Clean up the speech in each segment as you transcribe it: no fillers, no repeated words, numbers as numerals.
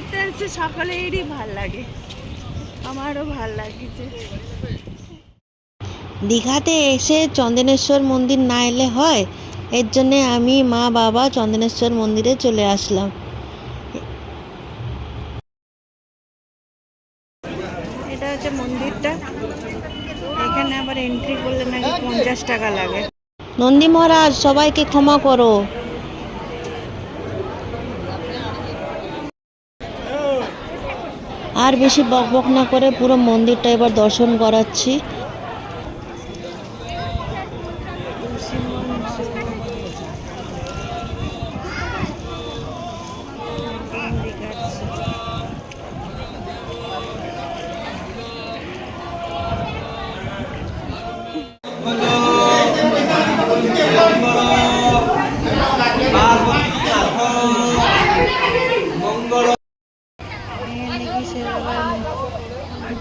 ঘুরতে এসে সকলেরই ভাল লাগে, আমারও ভাল লাগছে। দীঘাতে এসে চন্দনেশ্বর মন্দির না এলে হয়, এর জন্যে আমি মা বাবা চন্দনেশ্বর মন্দিরে চলে আসলাম। এটা হচ্ছে মন্দিরটা, এখানে আবার এন্ট্রি করলে নাকি 50 টাকা লাগে। নন্দী মহারাজ সবাইকে ক্ষমা করো। আর বেশি বকবক না করে পুরো মন্দিরটা এবার দর্শন করাচ্ছি।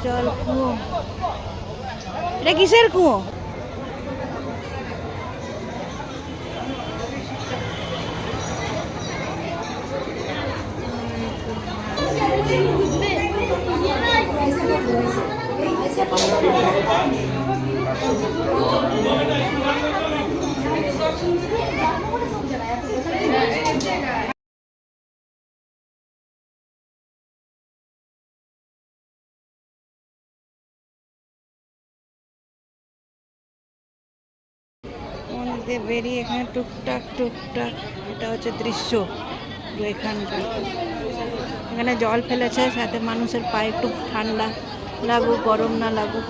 জল কুয়ো, এটা কিসের কুয়ো? মধ্যে বেরিয়ে এখানে টুকটাক টুকটাক, এটা হচ্ছে দৃশ্য এখানকার। এখানে জল ফেলেছে, সাথে মানুষের পায়ে একটু ঠান্ডা লাগুক গরম না লাগুক।